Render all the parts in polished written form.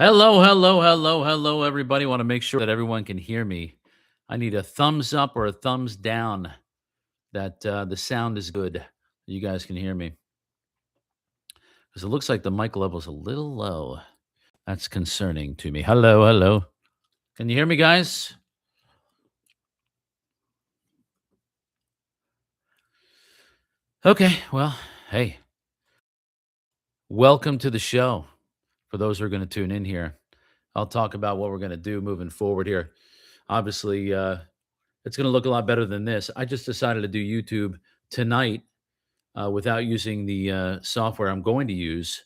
Hello, everybody. Want to make sure that everyone can hear me. I need a thumbs up or a thumbs down that the sound is good. You guys can hear me because it looks like the mic level's a little low. That's concerning to me. Hello. Can you hear me, guys? Okay, well, hey, welcome to the show. For those who are going to tune in here, I'll talk about what we're going to do moving forward here. Obviously, it's going to look a lot better than this. I just decided to do YouTube tonight without using the software I'm going to use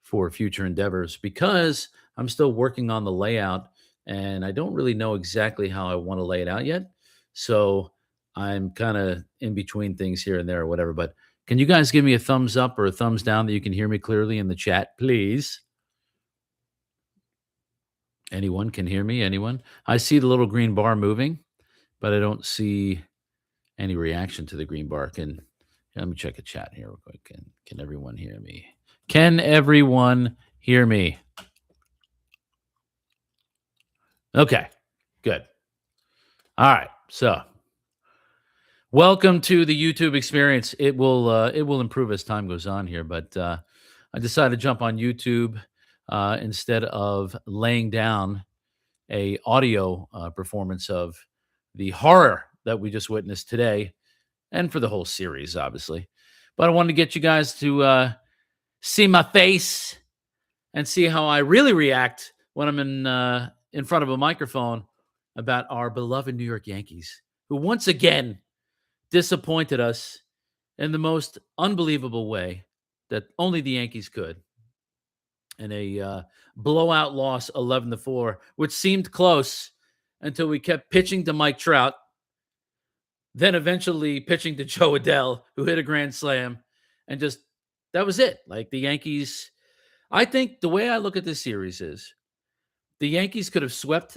for future endeavors because I'm still working on the layout and I don't really know exactly how I want to lay it out yet. So I'm kind of in between things here and there or whatever. But can you guys give me a thumbs up or a thumbs down that you can hear me clearly in the chat, please? Anyone can hear me? Anyone? I see the little green bar moving, but I don't see any reaction to the green bar. Let me check a chat here real quick. Can everyone hear me? Can everyone hear me? Okay, good. All right. So, welcome to the YouTube experience. It will improve as time goes on here, but I decided to jump on YouTube instead of laying down a audio performance of the horror that we just witnessed today, and for the whole series, obviously. But I wanted to get you guys to see my face and see how I really react when I'm in front of a microphone about our beloved New York Yankees, who once again disappointed us in the most unbelievable way that only the Yankees could in a blowout loss 11-4, which seemed close until we kept pitching to Mike Trout, then eventually pitching to Joe Adell, who hit a grand slam, and just that was it. Like the Yankees, I think the way I look at this series is the Yankees could have swept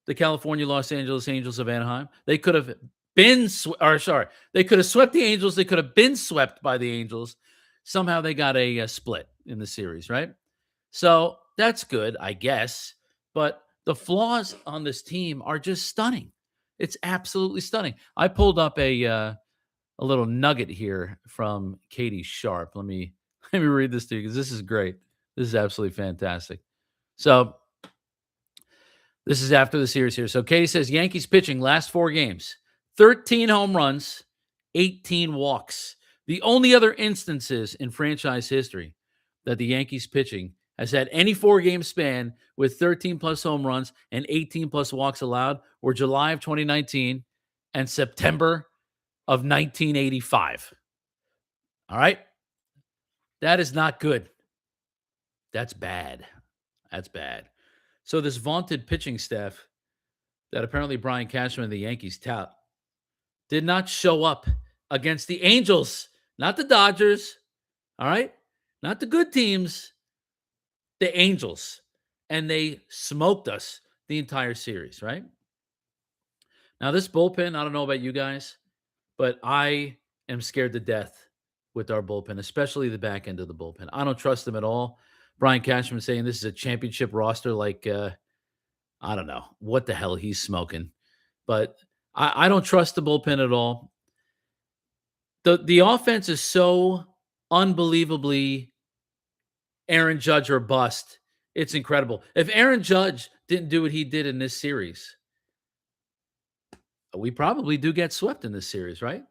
the California Los Angeles Angels of Anaheim. They could have they could have swept the Angels. They could have been swept by the Angels. Somehow they got a split in the series, right? So that's good, I guess. But the flaws on this team are just stunning. It's absolutely stunning. I pulled up a little nugget here from Katie Sharp. Let me read this to you because this is great. This is absolutely fantastic. So this is after the series here. So Katie says Yankees pitching last 4 games, 13 home runs, 18 walks. The only other instances in franchise history that the Yankees pitching has had any 4-game span with 13 plus home runs and 18 plus walks allowed were July of 2019 and September of 1985. All right. That is not good. That's bad. That's bad. So this vaunted pitching staff that apparently Brian Cashman and the Yankees tout did not show up against the Angels, not the Dodgers, all right? Not the good teams, the Angels. And they smoked us the entire series, right? Now, this bullpen, I don't know about you guys, but I am scared to death with our bullpen, especially the back end of the bullpen. I don't trust them at all. Brian Cashman saying this is a championship roster like I don't know what the hell he's smoking, but I don't trust the bullpen at all. The offense is so unbelievably Aaron Judge or bust. It's incredible. If Aaron Judge didn't do what he did in this series, we probably do get swept in this series, right?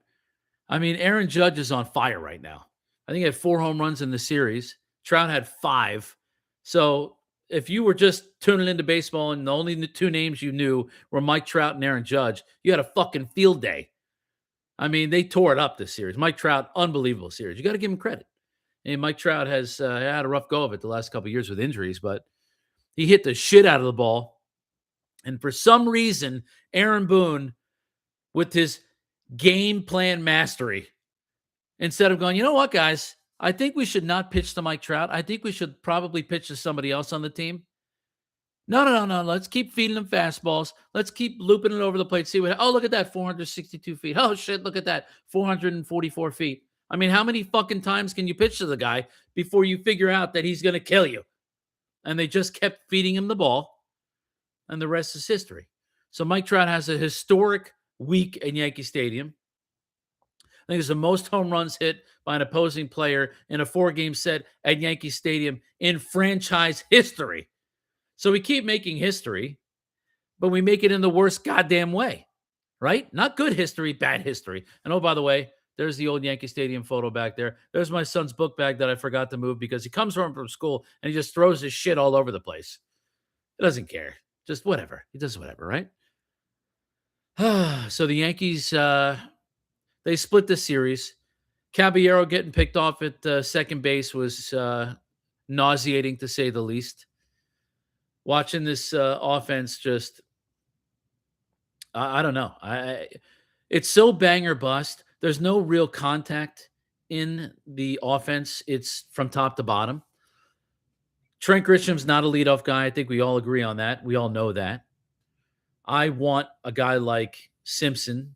I mean, Aaron Judge is on fire right now. I think he had 4 home runs in the series. Trout had 5. So if you were just tuning into baseball and the only 2 names you knew were Mike Trout and Aaron Judge, you had a fucking field day. I mean, they tore it up this series. Mike Trout, unbelievable series. You got to give him credit. And Mike Trout has had a rough go of it the last couple of years with injuries, but he hit the shit out of the ball. And for some reason, Aaron Boone, with his game plan mastery, instead of going, you know what, guys, I think we should not pitch to Mike Trout. I think we should probably pitch to somebody else on the team. No. Let's keep feeding them fastballs. Let's keep looping it over the plate. See what, oh, look at that, 462 feet. Oh, shit, look at that, 444 feet. I mean, how many fucking times can you pitch to the guy before you figure out that he's going to kill you? And they just kept feeding him the ball, and the rest is history. So Mike Trout has a historic week in Yankee Stadium. I think it's the most home runs hit by an opposing player in a 4-game set at Yankee Stadium in franchise history. So we keep making history, but we make it in the worst goddamn way, right? Not good history, bad history. And oh, by the way, there's the old Yankee Stadium photo back there. There's my son's book bag that I forgot to move because he comes home from school and he just throws his shit all over the place. He doesn't care. Just whatever. He does whatever, right? So the Yankees, they split the series. Caballero getting picked off at second base was nauseating, to say the least. Watching this offense just, I don't know. It's so bang or bust. There's no real contact in the offense. It's from top to bottom. Trent Grisham's not a leadoff guy. I think we all agree on that. We all know that. I want a guy like Simpson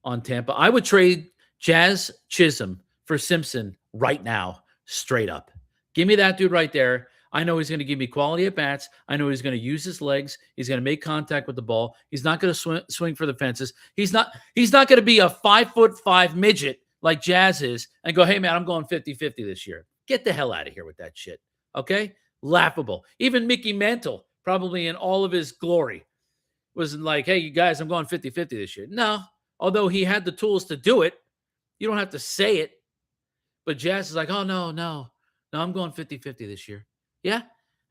on Tampa. I would trade Jazz Chisholm for Simpson right now, straight up. Give me that dude right there. I know he's going to give me quality at bats. I know he's going to use his legs. He's going to make contact with the ball. He's not going to swing for the fences. He's not going to be a 5'5" midget like Jazz is and go, hey, man, I'm going 50-50 this year. Get the hell out of here with that shit. Okay? Laughable. Even Mickey Mantle, probably in all of his glory, wasn't like, hey, you guys, I'm going 50-50 this year. No, although he had the tools to do it. You don't have to say it. But Jazz is like, oh, no, I'm going 50-50 this year. Yeah?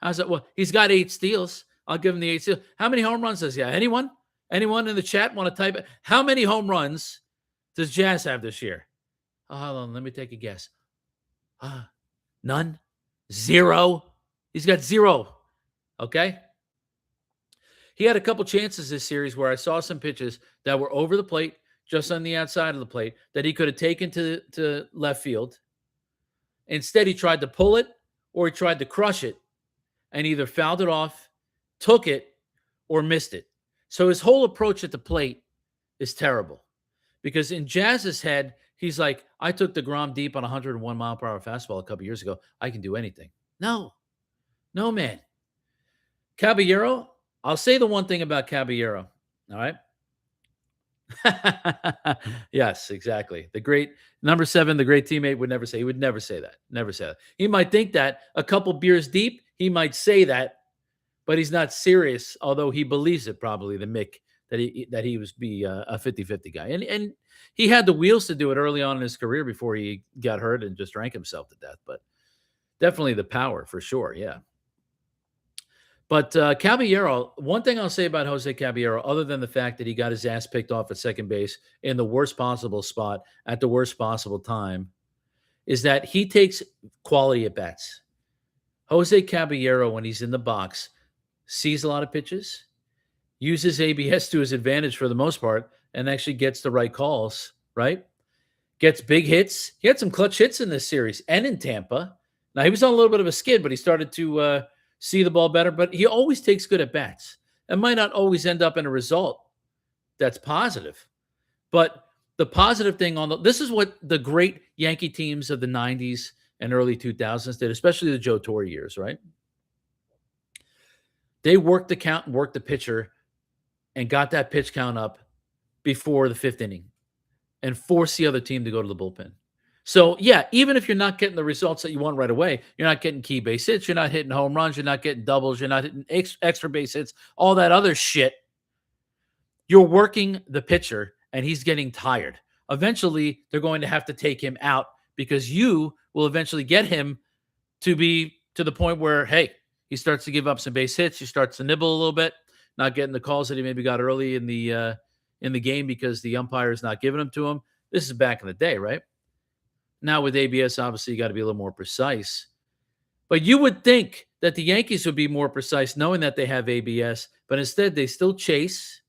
How's that? Well, he's got 8 steals. I'll give him the 8 steals. How many home runs does he have? Anyone? Anyone in the chat want to type it? How many home runs does Jazz have this year? Oh, hold on. Let me take a guess. None? 0? He's got 0. Okay? He had a couple chances this series where I saw some pitches that were over the plate, just on the outside of the plate, that he could have taken to left field. Instead, he tried to pull it or he tried to crush it and either fouled it off, took it, or missed it. So his whole approach at the plate is terrible because in Jazz's head, he's like, I took DeGrom deep on 101 mile per hour fastball a couple years ago. I can do anything. No, man. Caballero, I'll say the one thing about Caballero. All right. Yes, exactly. The great number 7, the great teammate would never say. He would never say that. Never say that. He might think that a couple beers deep, he might say that, but he's not serious. Although he believes it, probably the Mick that he was be a 50-50 guy, and he had the wheels to do it early on in his career before he got hurt and just drank himself to death. But definitely the power for sure. Yeah. But Caballero, one thing I'll say about Jose Caballero, other than the fact that he got his ass picked off at second base in the worst possible spot at the worst possible time, is that he takes quality at bats. Jose Caballero, when he's in the box, sees a lot of pitches, uses ABS to his advantage for the most part, and actually gets the right calls, right? Gets big hits. He had some clutch hits in this series and in Tampa. Now, he was on a little bit of a skid, but he started to see the ball better, but he always takes good at bats. It might not always end up in a result that's positive, but the positive thing this is what the great Yankee teams of the 90s and early 2000s did, especially the Joe Torre years, right? They worked the count and worked the pitcher and got that pitch count up before the 5th inning and forced the other team to go to the bullpen. So, yeah, even if you're not getting the results that you want right away, you're not getting key base hits, you're not hitting home runs, you're not getting doubles, you're not hitting extra base hits, all that other shit. You're working the pitcher, and he's getting tired. Eventually, they're going to have to take him out because you will eventually get him to be to the point where, hey, he starts to give up some base hits, he starts to nibble a little bit, not getting the calls that he maybe got early in the game because the umpire is not giving them to him. This is back in the day, right? Now with ABS, obviously, you got to be a little more precise. But you would think that the Yankees would be more precise knowing that they have ABS, but instead they still chase.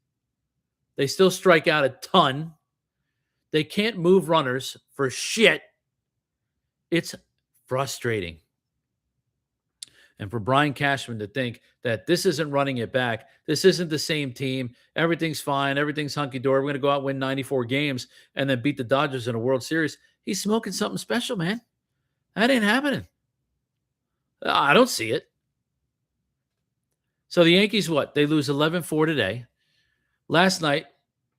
They still strike out a ton. They can't move runners for shit. It's frustrating. And for Brian Cashman to think that this isn't running it back, this isn't the same team, everything's fine, everything's hunky-dory, we're going to go out and win 94 games and then beat the Dodgers in a World Series, he's smoking something special, man. That ain't happening. I don't see it. So the Yankees, what? They lose 11-4 today. Last night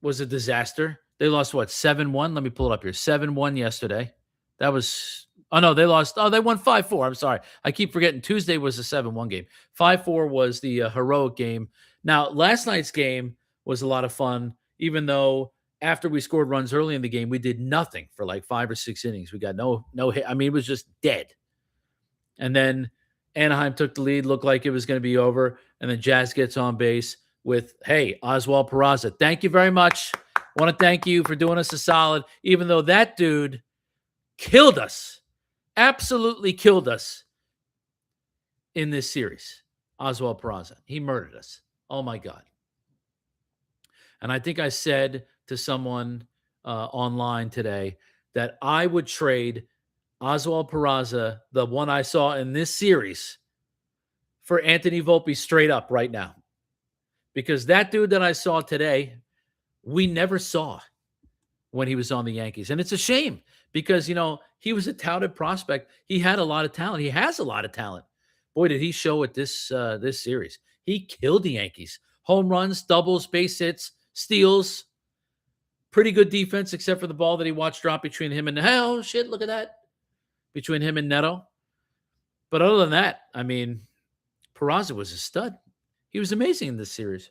was a disaster. They lost what? 7-1. Let me pull it up here. 7-1 yesterday. That was oh no, they lost. Oh, they won 5-4. I'm sorry. I keep forgetting Tuesday was a 7-1 game. 5-4 was the heroic game. Now, last night's game was a lot of fun, even though after we scored runs early in the game, we did nothing for like 5 or 6 innings. We got no hit. I mean, it was just dead. And then Anaheim took the lead, looked like it was going to be over. And then Jazz gets on base with, hey, Oswald Peraza. Thank you very much. Want to thank you for doing us a solid, even though that dude killed us, absolutely killed us in this series. Oswald Peraza. He murdered us. Oh, my God. And I think I said to someone online today that I would trade Oswald Peraza, the one I saw in this series, for Anthony Volpe straight up right now. Because that dude that I saw today, we never saw when he was on the Yankees. And it's a shame because, he was a touted prospect. He had a lot of talent. He has a lot of talent. Boy, did he show it this series. He killed the Yankees. Home runs, doubles, base hits, steals. Pretty good defense, except for the ball that he watched drop between him and oh shit, look at that. Between him and Neto. But other than that, I mean, Peraza was a stud. He was amazing in this series.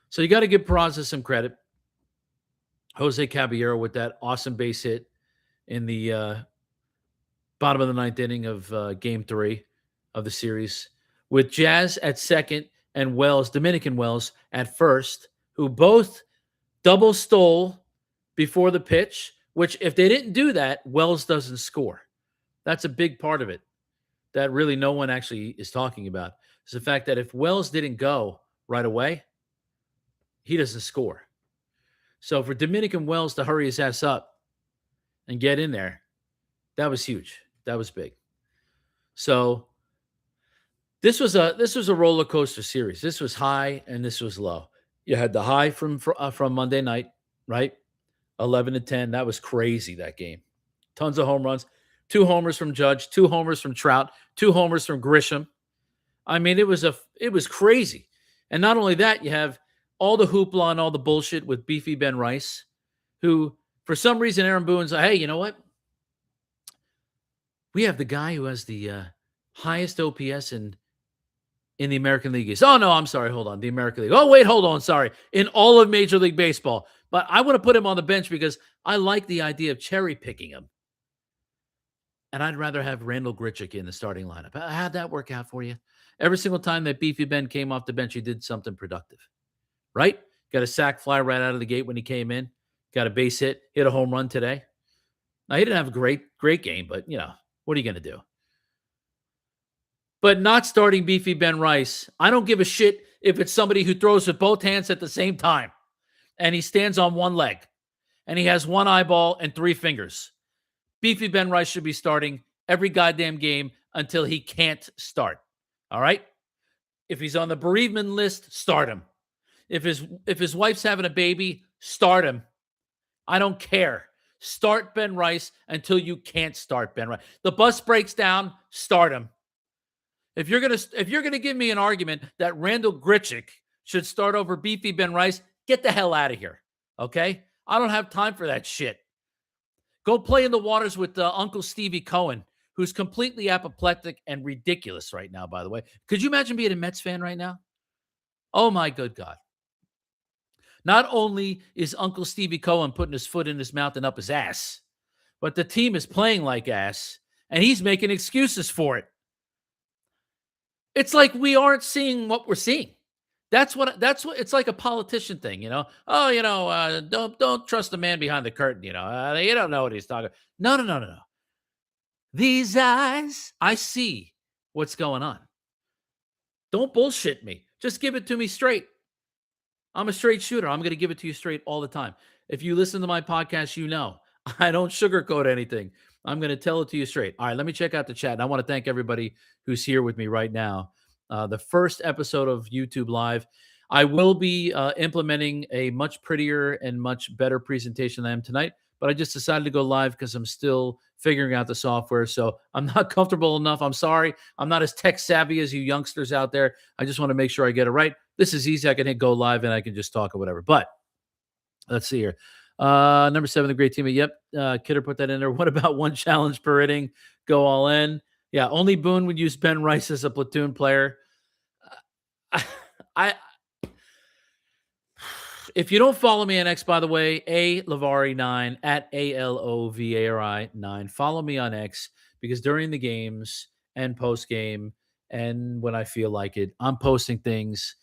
So you got to give Peraza some credit. Jose Caballero with that awesome base hit in the bottom of the ninth inning of Game 3 of the series. With Jazz at second and Dominican Wells at first, who both double stole before the pitch, which if they didn't do that, Wells doesn't score. That's a big part of it that really no one actually is talking about. Is the fact that if Wells didn't go right away, he doesn't score. So for Dominican Wells to hurry his ass up and get in there, that was huge. That was big. So this was a roller coaster series. This was high and this was low. You had the high from Monday night, right? 11-10. That was crazy, that game. Tons of home runs. 2 homers from Judge, 2 homers from Trout, 2 homers from Grisham. I mean, it was crazy. And not only that, you have all the hoopla and all the bullshit with Beefy Ben Rice, who, for some reason, Aaron Boone's like, hey, you know what? We have the guy who has the highest OPS in the American League East. Oh, no, I'm sorry. Hold on. The American League. Oh, wait, hold on. Sorry. In all of Major League Baseball. But I want to put him on the bench because I like the idea of cherry picking him. And I'd rather have Randall Grichuk in the starting lineup. How'd that work out for you? Every single time that Beefy Ben came off the bench, he did something productive. Right? Got a sac fly right out of the gate when he came in. Got a base hit. Hit a home run today. Now, he didn't have a great game, but, what are you going to do? But not starting Beefy Ben Rice, I don't give a shit if it's somebody who throws with both hands at the same time and he stands on one leg and he has one eyeball and 3 fingers. Beefy Ben Rice should be starting every goddamn game until he can't start. All right? If he's on the bereavement list, start him. If his wife's having a baby, start him. I don't care. Start Ben Rice until you can't start Ben Rice. The bus breaks down, start him. If you're gonna give me an argument that Randall Grichuk should start over Beefy Ben Rice, get the hell out of here. Okay? I don't have time for that shit. Go play in the waters with Uncle Stevie Cohen, who's completely apoplectic and ridiculous right now, by the way. Could you imagine being a Mets fan right now? Oh, my good God. Not only is Uncle Stevie Cohen putting his foot in his mouth and up his ass, but the team is playing like ass, and he's making excuses for it. It's like we aren't seeing what we're seeing. That's what it's like a politician thing, Oh, don't trust the man behind the curtain, you don't know what he's talking about. No. These eyes, I see what's going on. Don't bullshit me. Just give it to me straight. I'm a straight shooter. I'm going to give it to you straight all the time. If you listen to my podcast, I don't sugarcoat anything. I'm going to tell it to you straight. All right, let me check out the chat. And I want to thank everybody who's here with me right now. The first episode of YouTube Live. I will be implementing a much prettier and much better presentation than I am tonight, but I just decided to go live because I'm still figuring out the software. So I'm not comfortable enough. I'm sorry. I'm not as tech savvy as you youngsters out there. I just want to make sure I get it right. This is easy. I can hit go live and I can just talk or whatever. But let's see here. Number 7, the great teammate. Yep. Kidder put that in there. What about one challenge per inning? Go all in. Yeah. Only Boone would use Ben Rice as a platoon player. I If you don't follow me on X, by the way, Lavari9 at ALOVARI9. Follow me on X because during the games and post game and when I feel like it, I'm posting things,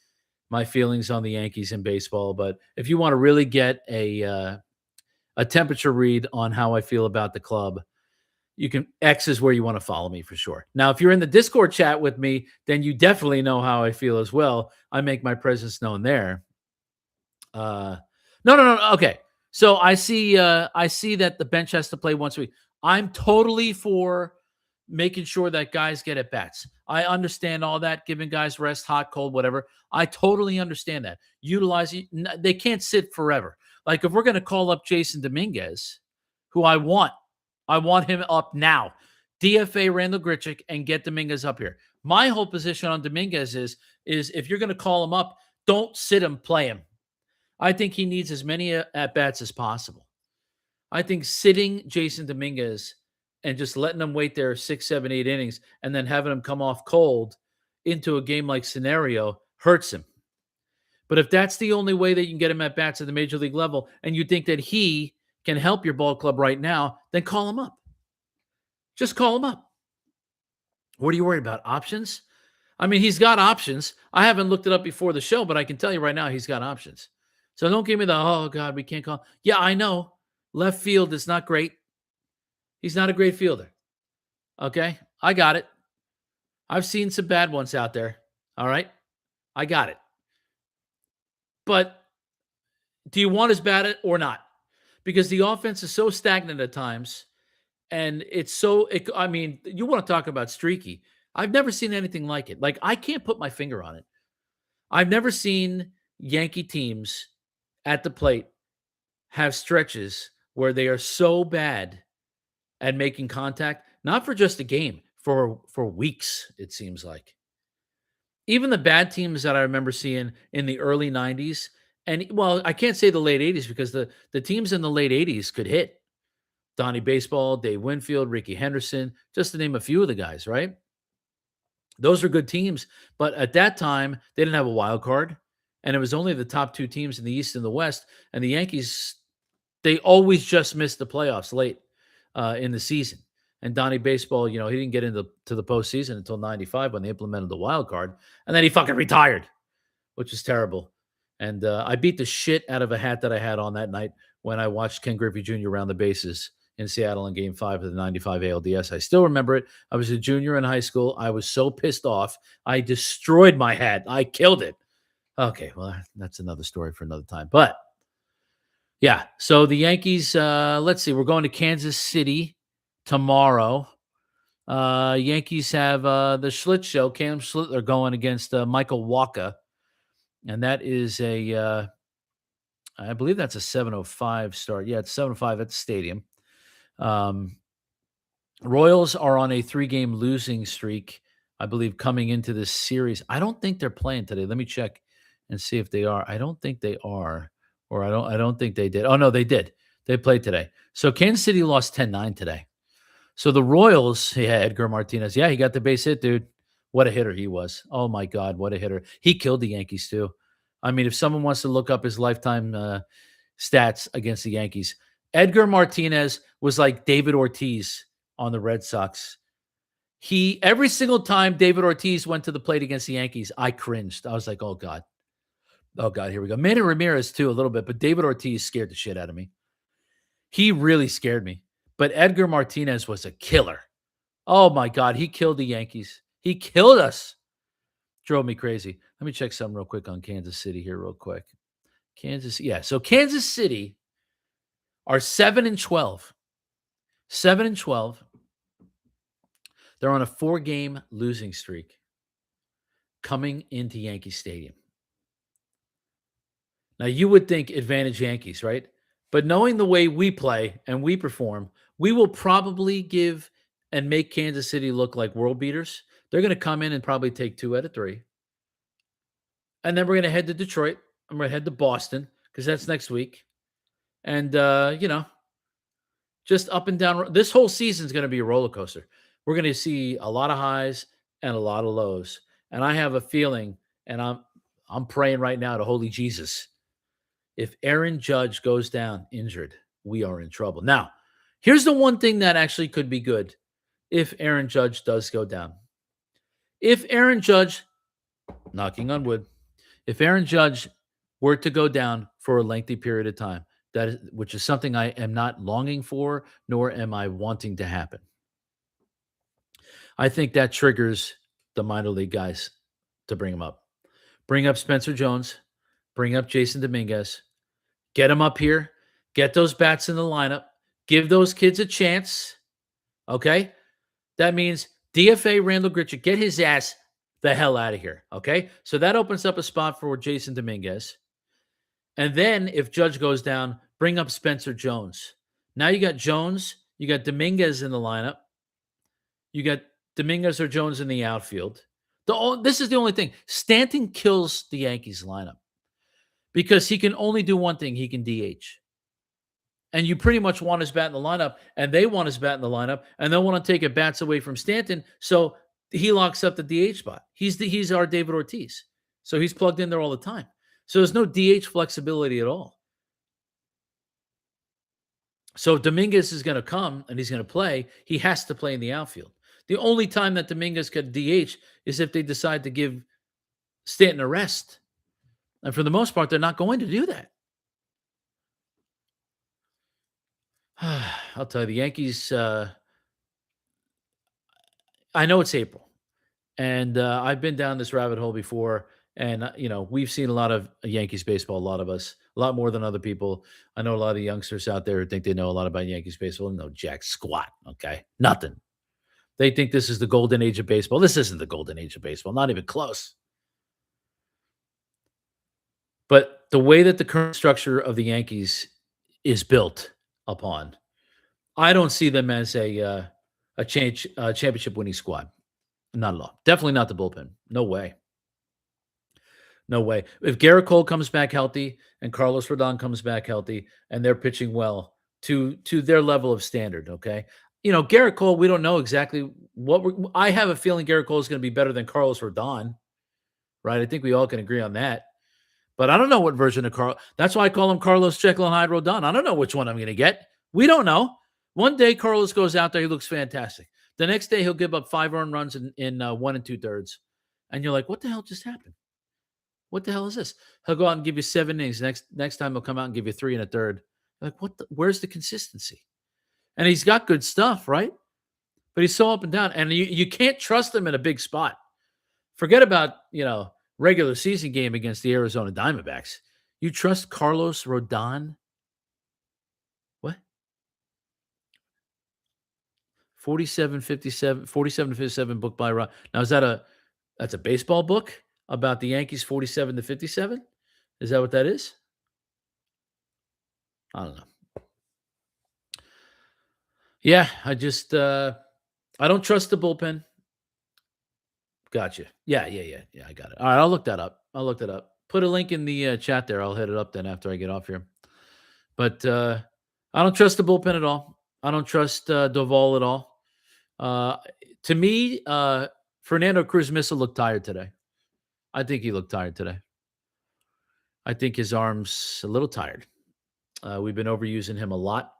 my feelings on the Yankees and baseball. But if you want to really get a temperature read on how I feel about the club, you can X is where you want to follow me for sure. Now, if you're in the Discord chat with me, then you definitely know how I feel as well. I make my presence known there. No. Okay. So I see that the bench has to play once a week. I'm totally for making sure that guys get at bats. I understand all that, giving guys rest, hot, cold, whatever. I totally understand that. Utilize it. They can't sit forever. Like if we're going to call up Jason Dominguez, who I want him up now. DFA Randall Grichuk and get Dominguez up here. My whole position on Dominguez is if you're going to call him up, don't sit him, play him. I think he needs as many at-bats as possible. I think sitting Jason Dominguez and just letting him wait there 6, 7, 8 innings and then having him come off cold into a game-like scenario hurts him. But if that's the only way that you can get him at-bats at the major league level and you think that he can help your ball club right now, then call him up. Just call him up. What are you worried about? Options? I mean, he's got options. I haven't looked it up before the show, but I can tell you right now he's got options. So don't give me the, oh, God, we can't call. Yeah, I know. Left field is not great. He's not a great fielder. Okay? I got it. I've seen some bad ones out there. All right? I got it. But do you want as bad or not? Because the offense is so stagnant at times. And it's so, I mean, you want to talk about streaky. I've never seen anything like it. Like, I can't put my finger on it. I've never seen Yankee teams at the plate have stretches where they are so bad at making contact, not for just a game, for weeks, it seems like. Even the bad teams that I remember seeing in the early 90s, and well, I can't say the late 80s because the teams in the late 80s could hit. Donnie Baseball, Dave Winfield, Ricky Henderson, just to name a few of the guys, right? Those are good teams. But at that time, they didn't have a wild card. And it was only the top 2 teams in the East and the West. And the Yankees, they always just missed the playoffs late in the season. And Donnie Baseball, he didn't get into the postseason until 95 when they implemented the wild card. And then he fucking retired, which is terrible. And I beat the shit out of a hat that I had on that night when I watched Ken Griffey Jr. round the bases in Seattle in Game 5 of the 95 ALDS. I still remember it. I was a junior in high school. I was so pissed off. I destroyed my hat. I killed it. Okay, well, that's another story for another time. But, yeah, so the Yankees, let's see. We're going to Kansas City tomorrow. Yankees have the Schlitz show. Cam Schlittler going against Michael Wacha. And that is I believe that's a 7:05 start. Yeah, it's 7:05 at the stadium. Royals are on a 3-game losing streak, I believe, coming into this series. I don't think they're playing today. Let me check and see if they are. I don't think they are, or I don't think they did. Oh no, they did. They played today. So Kansas City lost 10-9 today. So the Royals, yeah, Edgar Martinez. Yeah, he got the base hit, dude. What a hitter he was. Oh my God, what a hitter. He killed the Yankees too. I mean, if someone wants to look up his lifetime stats against the Yankees, Edgar Martinez was like David Ortiz on the Red Sox. Every single time David Ortiz went to the plate against the Yankees, I cringed. I was like, oh God, here we go. Manny Ramirez too, a little bit, but David Ortiz scared the shit out of me. He really scared me. But Edgar Martinez was a killer. Oh my God, he killed the Yankees. He killed us. Drove me crazy. Let me check something real quick on Kansas City here real quick. So Kansas City are 7-12. 7-12. They're on a 4-game losing streak coming into Yankee Stadium. Now, you would think advantage Yankees, right? But knowing the way we play and we perform, We will probably give and make Kansas City look like world beaters. They're going to come in and probably take 2 out of 3. And then we're going to head to Detroit and we're going to head to Boston because that's next week. And, just up and down. This whole season is going to be a roller coaster. We're going to see a lot of highs and a lot of lows. And I have a feeling, and I'm praying right now to Holy Jesus. If Aaron Judge goes down injured, we are in trouble. Now, here's the one thing that actually could be good if Aaron Judge does go down. If Aaron Judge, knocking on wood, if Aaron Judge were to go down for a lengthy period of time, which is something I am not longing for, nor am I wanting to happen. I think that triggers the minor league guys to bring him up. Bring up Spencer Jones, bring up Jason Dominguez, get him up here, get those bats in the lineup, give those kids a chance. Okay? That means DFA Randall Gritchick, get his ass the hell out of here. Okay? So that opens up a spot for Jason Dominguez. And then if Judge goes down, bring up Spencer Jones. Now you got Jones, you got Dominguez in the lineup. You got Dominguez or Jones in the outfield. This is the only thing. Stanton kills the Yankees lineup because he can only do one thing. He can DH. And you pretty much want his bat in the lineup, and they want his bat in the lineup, and they want to take at bats away from Stanton, so he locks up the DH spot. He's our David Ortiz. So he's plugged in there all the time. So there's no DH flexibility at all. So if Dominguez is going to come and he's going to play, he has to play in the outfield. The only time that Dominguez could DH is if they decide to give Stanton a rest. And for the most part, they're not going to do that. I'll tell you, the Yankees, I know it's April. And I've been down this rabbit hole before. And, we've seen a lot of Yankees baseball, a lot of us, a lot more than other people. I know a lot of youngsters out there who think they know a lot about Yankees baseball. No jack squat, okay? Nothing. They think this is the golden age of baseball. This isn't the golden age of baseball, not even close. But the way that the current structure of the Yankees is built upon, I don't see them as a championship winning squad. Not at all. Definitely not the bullpen. No way. No way. If Garrett Cole comes back healthy and Carlos Rodon comes back healthy and they're pitching well to their level of standard, okay? Garrett Cole, we don't know exactly I have a feeling Garrett Cole is going to be better than Carlos Rodon, right? I think we all can agree on that. But I don't know what version of Carl. That's why I call him Carlos Jekyll and Hyde Rodon. I don't know which one I'm going to get. We don't know. One day Carlos goes out there, he looks fantastic. The next day he'll give up 5 earned runs in 1 2/3, and you're like, what the hell just happened? What the hell is this? He'll go out and give you 7 innings. Next time he'll come out and give you 3 1/3. Like, where's the consistency? And he's got good stuff, right? But he's so up and down, and you can't trust him in a big spot. Forget about, regular season game against the Arizona Diamondbacks. You trust Carlos Rodon? What? 47-57 book by Ron. Now, that's a baseball book about the Yankees 47-57? Is that what that is? I don't know. Yeah, I don't trust the bullpen. Gotcha. Yeah. I got it. All right, I'll look that up. Put a link in the chat there. I'll hit it up then after I get off here. But I don't trust the bullpen at all. I don't trust Doval at all. To me, Fernando Cruz Missa looked tired today. I think he looked tired today. I think his arm's a little tired. We've been overusing him a lot.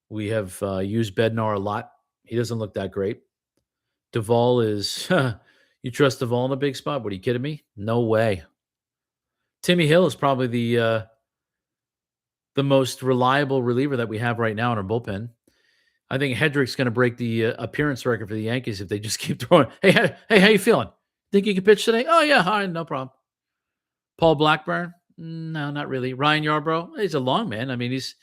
We have used Bednar a lot. He doesn't look that great. Doval is, you trust Doval in a big spot? What, are you kidding me? No way. Timmy Hill is probably the most reliable reliever that we have right now in our bullpen. I think Hedrick's going to break the appearance record for the Yankees if they just keep throwing. Hey, how you feeling? Think you can pitch today? Oh, yeah, all right, no problem. Paul Blackburn? No, not really. Ryan Yarbrough? He's a long man. I mean, he's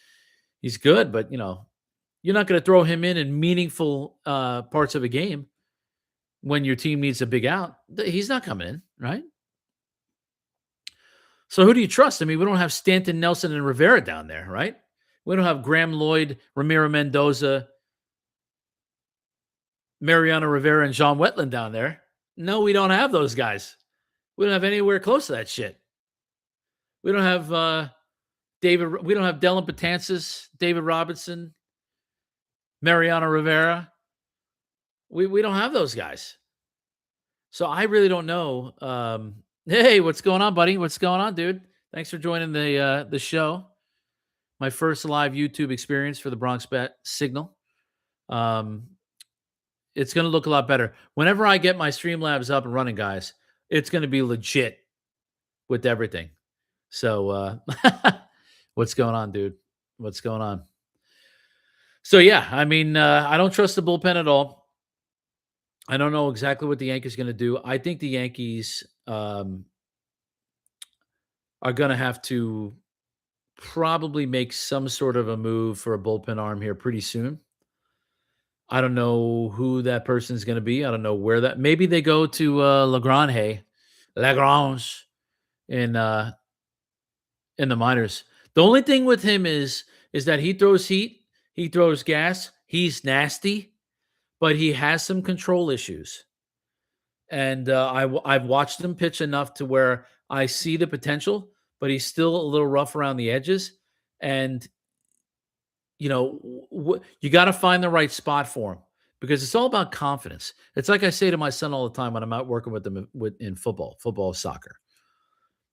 good, but, you're not going to throw him in meaningful parts of a game when your team needs a big out. He's not coming in, right? So who do you trust? I mean, we don't have Stanton, Nelson, and Rivera down there, right? We don't have Graham Lloyd, Ramiro Mendoza, Mariano Rivera, and John Wetland down there. No, we don't have those guys. We don't have anywhere close to that shit. We don't have David. We don't have Dylan Betances, David Robinson, Mariano Rivera. We don't have those guys. So I really don't know. Hey, what's going on, buddy? What's going on, dude? Thanks for joining the show. My first live YouTube experience for the Bronx Bet Signal. It's going to look a lot better. Whenever I get my Streamlabs up and running, guys, it's going to be legit with everything. So what's going on, dude? What's going on? So, yeah, I mean, I don't trust the bullpen at all. I don't know exactly what the Yankees are going to do. I think the Yankees are going to have to probably make some sort of a move for a bullpen arm here pretty soon. I don't know who that person is going to be. I don't know where that. Maybe they go to Lagrange in the minors. The only thing with him is that he throws heat, he throws gas, he's nasty, but he has some control issues. And I've watched him pitch enough to where I see the potential, but he's still a little rough around the edges. And you got to find the right spot for him because it's all about confidence. It's like I say to my son all the time when I'm out working with them in football, soccer.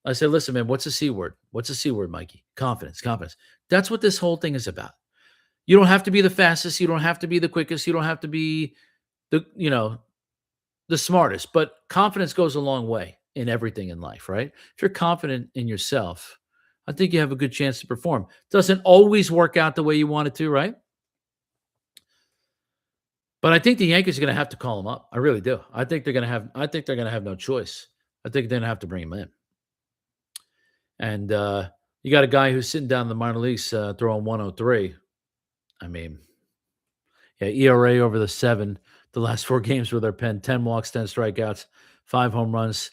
I say, listen, man, what's the C word? What's the C word, Mikey? Confidence. That's what this whole thing is about. You don't have to be the fastest. You don't have to be the quickest. You don't have to be the smartest, but confidence goes a long way in everything in life, right? If you're confident in yourself, I think you have a good chance to perform. Doesn't always work out the way you want it to, right? But I think the Yankees are going to have to call him up. I really do. I think they're going to have no choice. I think they're going to have to bring him in. And you got a guy who's sitting down in the minor leagues throwing 103. I mean, yeah, ERA over the 7. The last 4 games where they're penned 10 walks, 10 strikeouts, 5 home runs,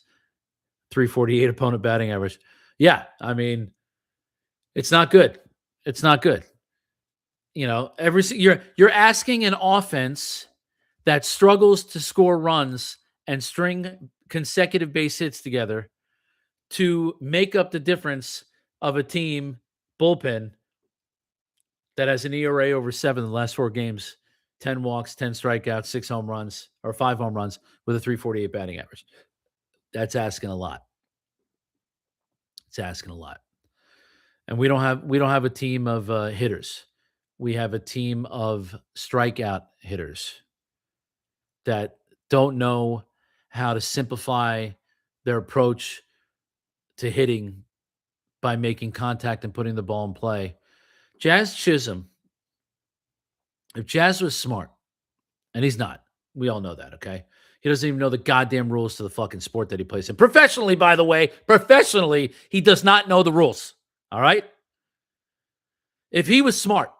348 opponent batting average. Yeah, I mean, it's not good. It's not good. You're asking an offense that struggles to score runs and string consecutive base hits together to make up the difference of a team bullpen that has an ERA over 7 in the last 4 games, 10 walks, 10 strikeouts, 6 home runs, or 5 home runs with a 348 batting average. That's asking a lot. It's asking a lot. And we don't have a team of hitters. We have a team of strikeout hitters that don't know how to simplify their approach to hitting by making contact and putting the ball in play. Jazz Chisholm, if Jazz was smart, and he's not, we all know that, okay? He doesn't even know the goddamn rules to the fucking sport that he plays in. Professionally, by the way, he does not know the rules, all right? If he was smart,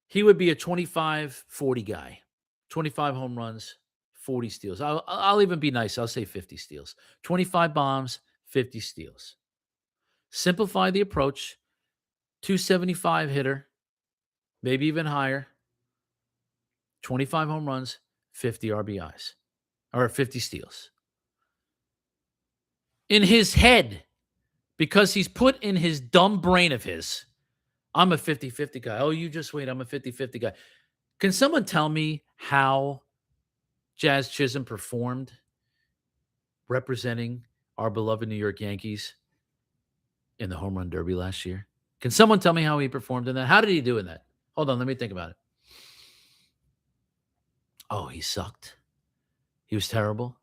he would be a 25-40 guy. 25 home runs, 40 steals. I'll even be nice. I'll say 50 steals. 25 bombs, 50 steals. Simplify the approach. 275 hitter, maybe even higher. 25 home runs, 50 RBIs, or 50 steals. In his head, because he's put in his dumb brain of his, I'm a 50-50 guy. Oh, you just wait. I'm a 50-50 guy. Can someone tell me how Jazz Chisholm performed representing our beloved New York Yankees in the home run derby last year? Can someone tell me how he performed in that? How did he do in that? Hold on, let me think about it. Oh, he sucked. He was terrible.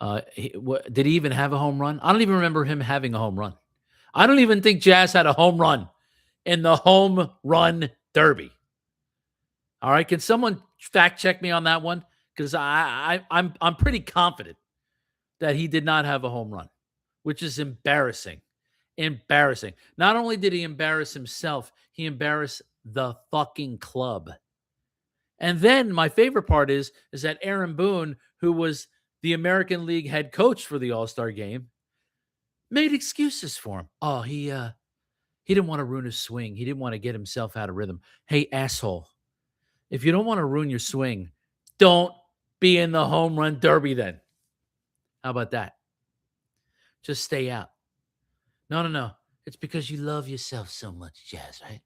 Did he even have a home run? I don't even remember him having a home run. I don't even think Jazz had a home run in the home run derby. All right, can someone fact check me on that one? Because I'm pretty confident that he did not have a home run, which is embarrassing. Embarrassing. Not only did he embarrass himself, he embarrassed the fucking club. And then my favorite part is that Aaron Boone, who was the American League head coach for the All-Star game, made excuses for him. Oh, he He didn't want to ruin his swing. He didn't want to get himself out of rhythm. Hey, asshole, if you don't want to ruin your swing, don't be in the home run derby then. How about that? Just stay out. No, no, no. It's because you love yourself so much, Jazz, right?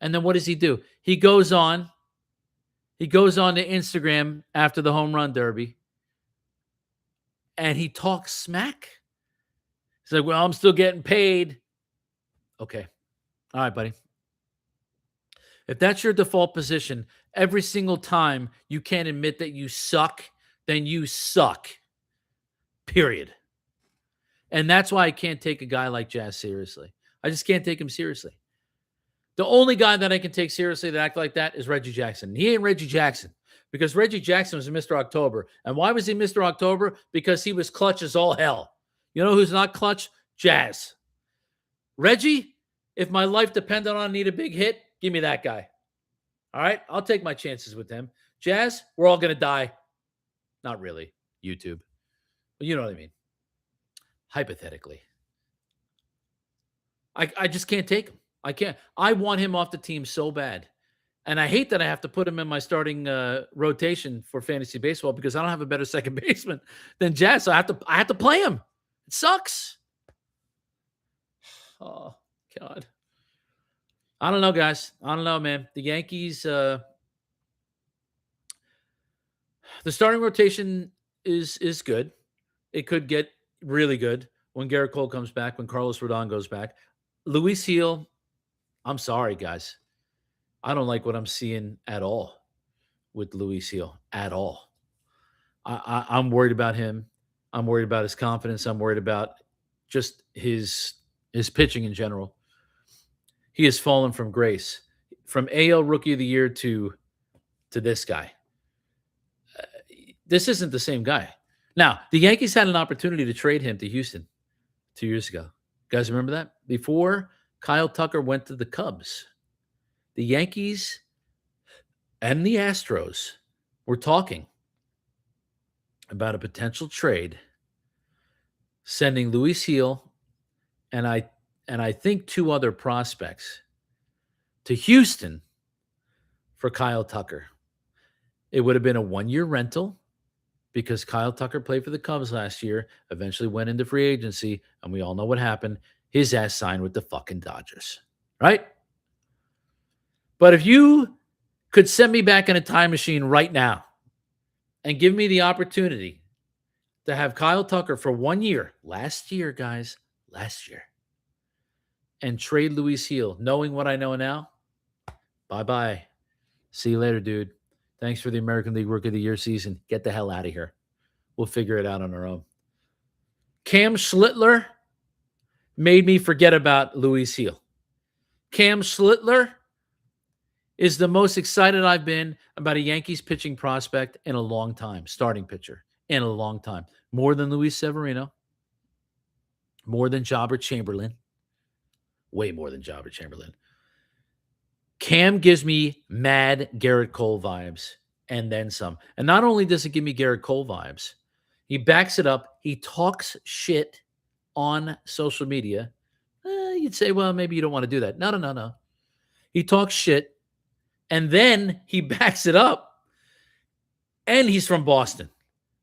And then what does he do? He goes on to Instagram after the home run derby and he talks smack. He's like, well, I'm still getting paid. Okay. All right, buddy. If that's your default position, every single time you can't admit that you suck, then you suck. Period. And that's why I can't take a guy like Jazz seriously. I just can't take him seriously. The only guy that I can take seriously that act like that is Reggie Jackson. He ain't Reggie Jackson because Reggie Jackson was Mr. October. And why was he Mr. October? Because he was clutch as all hell. You know who's not clutch? Jazz. Reggie, if my life depended on I need a big hit, give me that guy. All right? I'll take my chances with him. Jazz, we're all going to die. Not really. YouTube. But you know what I mean. Hypothetically. I just can't take him. I can't. I want him off the team so bad. And I hate that I have to put him in my starting rotation for fantasy baseball because I don't have a better second baseman than Jazz. So I have to play him. It sucks. Oh, God. I don't know, guys. I don't know, man. The Yankees, the starting rotation is good. It could get really good when Garrett Cole comes back, when Carlos Rodon goes back. Luis Gil, I'm sorry, guys. I don't like what I'm seeing at all with Luis Gil at all. I'm worried about him. I'm worried about his confidence. I'm worried about just his pitching in general. He has fallen from grace, from AL Rookie of the Year to this guy. This isn't the same guy. Now, the Yankees had an opportunity to trade him to Houston 2 years ago. You guys remember that? Before Kyle Tucker went to the Cubs, the Yankees and the Astros were talking about a potential trade, sending Luis Gil and I think 2 other prospects to Houston for Kyle Tucker. It would have been a 1-year rental because Kyle Tucker played for the Cubs last year, eventually went into free agency, and we all know what happened. His ass signed with the fucking Dodgers, right? But if you could send me back in a time machine right now and give me the opportunity to have Kyle Tucker for 1 year, last year, guys, last year, and trade Luis Gil, knowing what I know now, bye-bye. See you later, dude. Thanks for the American League Rookie of the Year season. Get the hell out of here. We'll figure it out on our own. Cam Schlittler made me forget about Luis Gil. Cam Schlittler is the most excited I've been about a Yankees pitching prospect in a long time, starting pitcher in a long time. More than Luis Severino, more than Jobber Chamberlain, way more than Jobber Chamberlain. Cam gives me mad Garrett Cole vibes and then some. And not only does it give me Garrett Cole vibes, he backs it up. He talks shit on social media. You'd say, well, maybe you don't want to do that. No. He talks shit, and then he backs it up, and he's from Boston.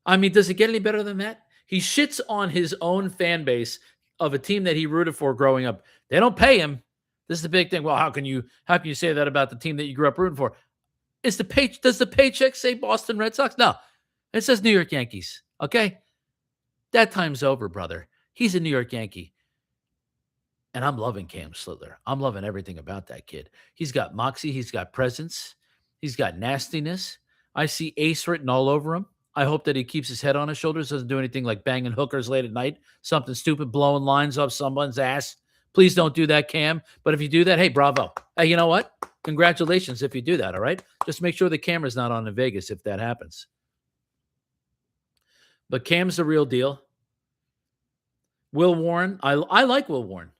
I mean, does it get any better than that? He shits on his own fan base of a team that he rooted for growing up. They don't pay him. This is the big thing. Well, how can you say that about the team that you grew up rooting for? Does the paycheck say Boston Red Sox? No. It says New York Yankees. Okay? That time's over, brother. He's a New York Yankee. And I'm loving Cam Schlittler. I'm loving everything about that kid. He's got moxie. He's got presence. He's got nastiness. I see ace written all over him. I hope that he keeps his head on his shoulders, doesn't do anything like banging hookers late at night, something stupid, blowing lines off someone's ass. Please don't do that, Cam. But if you do that, hey, bravo. Hey, you know what? Congratulations if you do that, all right? Just make sure the camera's not on in Vegas if that happens. But Cam's the real deal. Will Warren, I like Will Warren.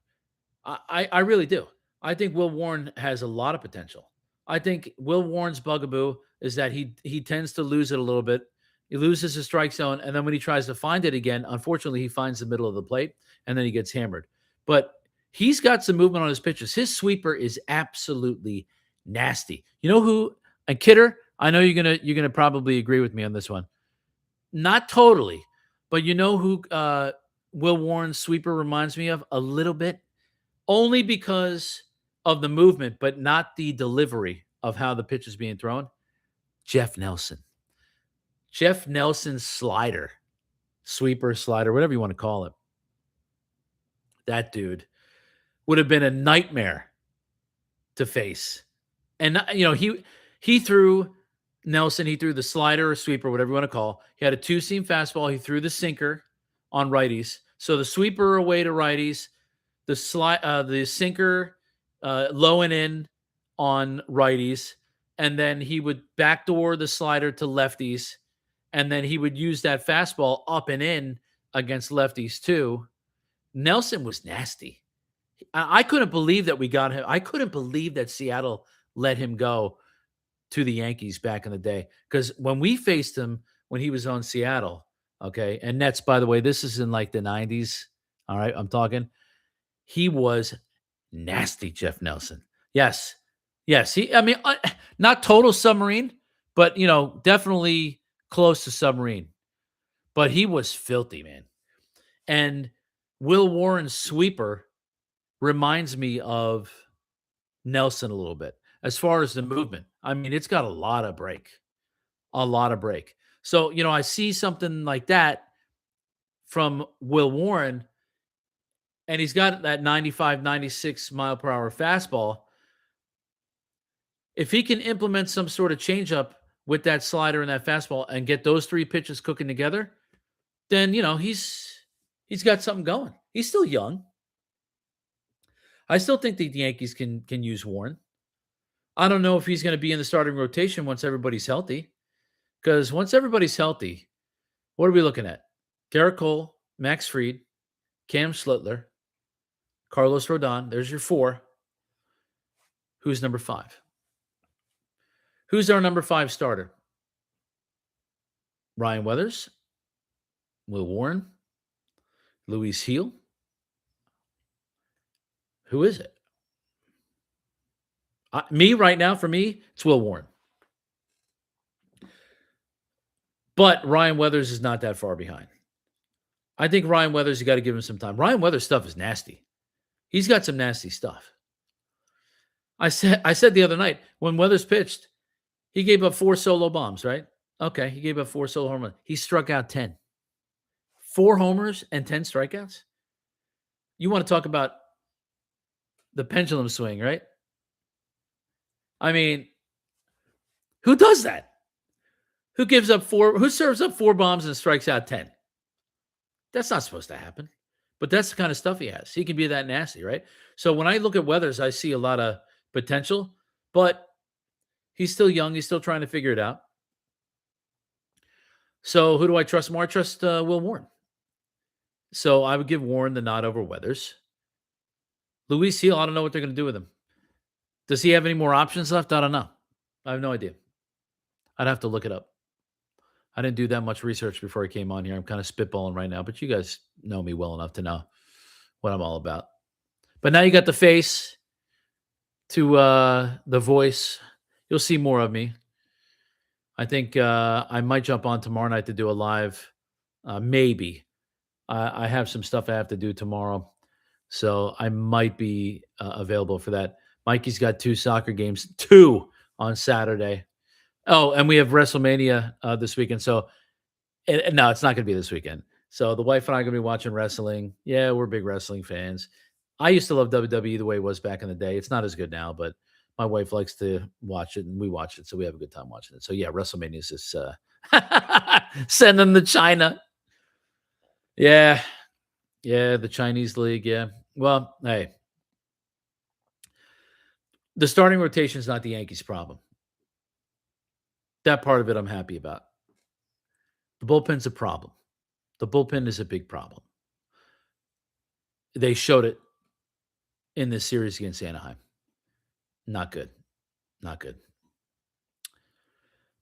I really do. I think Will Warren has a lot of potential. I think Will Warren's bugaboo is that he tends to lose it a little bit. He loses his strike zone, and then when he tries to find it again, unfortunately, he finds the middle of the plate, and then he gets hammered. But He's got some movement on his pitches. His sweeper is absolutely nasty. You know who? And Kidder, I know you're gonna probably agree with me on this one. Not totally, but you know who Will Warren's sweeper reminds me of a little bit, only because of the movement, but not the delivery of how the pitch is being thrown. Jeff Nelson. Jeff Nelson's slider, sweeper, slider, whatever you want to call it. That dude would have been a nightmare to face. And he threw Nelson, he threw the slider or sweeper, whatever you want to call. He had a two-seam fastball. He threw the sinker on righties. So the sweeper away to righties, the sinker low and in on righties, and then he would backdoor the slider to lefties, and then he would use that fastball up and in against lefties too. Nelson was nasty. I couldn't believe that we got him. I couldn't believe that Seattle let him go to the Yankees back in the day. Because when we faced him when he was on Seattle, okay, and Nets, by the way, this is in like the 90s. All right, I'm talking. He was nasty, Jeff Nelson. Yes. Yes. I mean, not total submarine, but, definitely close to submarine. But he was filthy, man. And Will Warren's sweeper reminds me of Nelson a little bit as far as the movement. I mean, it's got a lot of break, a lot of break. So, I see something like that from Will Warren, and he's got that 95, 96 mile per hour fastball. If he can implement some sort of changeup with that slider and that fastball and get those three pitches cooking together, then he's got something going. He's still young. I still think the Yankees can use Warren. I don't know if he's going to be in the starting rotation once everybody's healthy. Because once everybody's healthy, what are we looking at? Garrett Cole, Max Fried, Cam Schlittler, Carlos Rodon. There's your four. Who's number five? Who's our number five starter? Ryan Weathers, Will Warren, Luis Heel. Who is it? Me right now, for me, it's Will Warren. But Ryan Weathers is not that far behind. I think Ryan Weathers, you got to give him some time. Ryan Weathers' stuff is nasty. He's got some nasty stuff. I said the other night when Weathers pitched, he gave up 4 solo bombs, right? Okay, he gave up 4 solo homers. He struck out 10. 4 homers and 10 strikeouts? You want to talk about the pendulum swing, right? I mean, who does that? Who serves up 4 bombs and strikes out 10? That's not supposed to happen. But that's the kind of stuff he has. He can be that nasty, right? So when I look at Weathers, I see a lot of potential, but he's still young. He's still trying to figure it out. So who do I trust more? I trust Will Warren. So I would give Warren the nod over Weathers. Luis Heel, I don't know what they're going to do with him. Does he have any more options left? I don't know. I have no idea. I'd have to look it up. I didn't do that much research before I came on here. I'm kind of spitballing right now, but you guys know me well enough to know what I'm all about. But now you got the face to the voice. You'll see more of me. I think I might jump on tomorrow night to do a live. Maybe. I have some stuff I have to do tomorrow. So I might be available for that. Mikey's got 2 soccer games, 2 on Saturday. Oh, and we have WrestleMania this weekend. So, no, it's not going to be this weekend. So the wife and I are going to be watching wrestling. Yeah, we're big wrestling fans. I used to love WWE the way it was back in the day. It's not as good now, but my wife likes to watch it, and we watch it, so we have a good time watching it. So, yeah, WrestleMania is just send them to China. Yeah. Yeah, the Chinese league, yeah. Well, hey. The starting rotation is not the Yankees' problem. That part of it I'm happy about. The bullpen's a problem. The bullpen is a big problem. They showed it in this series against Anaheim. Not good. Not good.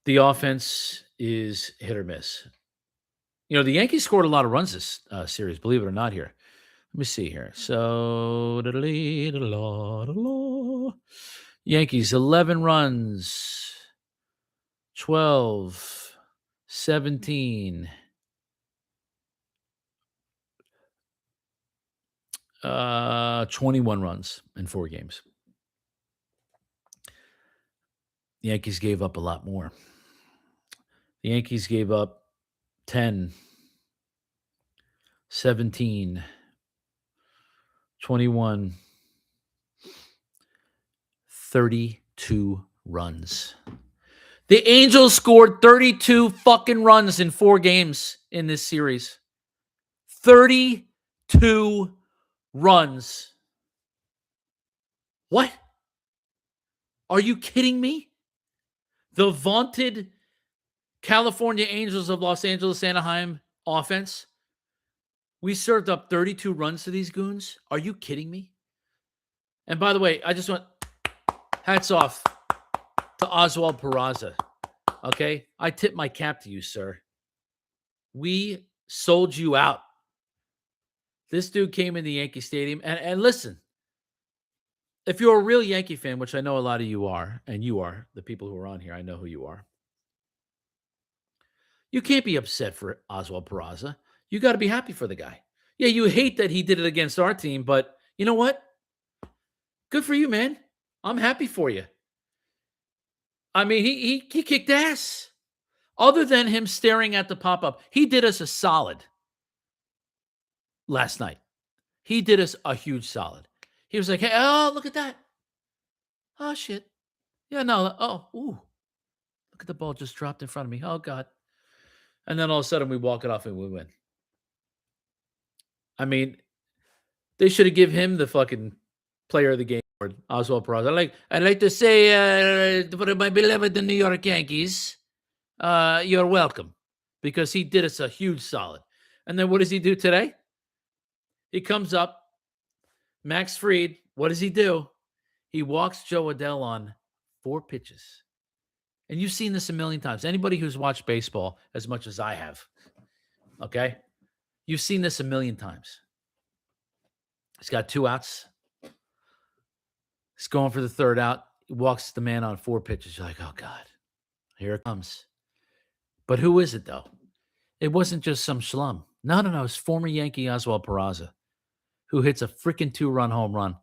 The offense is hit or miss. The Yankees scored a lot of runs this series, believe it or not here. Let me see here. So, Yankees 11 runs, 12, 17, 21 runs in 4 games. The Yankees gave up a lot more. The Yankees gave up 10, 17, 21, 32 runs. The Angels scored 32 fucking runs in 4 games in this series. 32 runs. What? Are you kidding me? The vaunted California Angels of Los Angeles, Anaheim offense. We served up 32 runs to these goons. Are you kidding me? And by the way, I just want hats off to Oswald Peraza. Okay? I tip my cap to you, sir. We sold you out. This dude came in the Yankee Stadium. And listen, if you're a real Yankee fan, which I know a lot of you are, and you are, the people who are on here, I know who you are. You can't be upset for Oswald Peraza. You got to be happy for the guy. Yeah, you hate that he did it against our team, but you know what? Good for you, man. I'm happy for you. I mean, he kicked ass. Other than him staring at the pop-up, he did us a solid last night. He did us a huge solid. He was like, hey, oh, look at that. Oh, shit. Yeah, no. Oh, ooh. Look at the ball just dropped in front of me. Oh, God. And then all of a sudden we walk it off and we win. I mean, they should have given him the fucking player of the game award, Oswald Peraza. I'd like to say for my beloved New York Yankees, you're welcome, because he did us a huge solid. And then what does he do today? He comes up, Max Fried. What does he do? He walks Joe Adell on 4 pitches. And you've seen this a million times. Anybody who's watched baseball as much as I have, okay? You've seen this a million times. He's got 2 outs. He's going for the 3rd out. He walks the man on 4 pitches. You're like, oh, God, here it comes. But who is it, though? It wasn't just some schlum. No. It's former Yankee Oswald Peraza, who hits a freaking 2-run home run.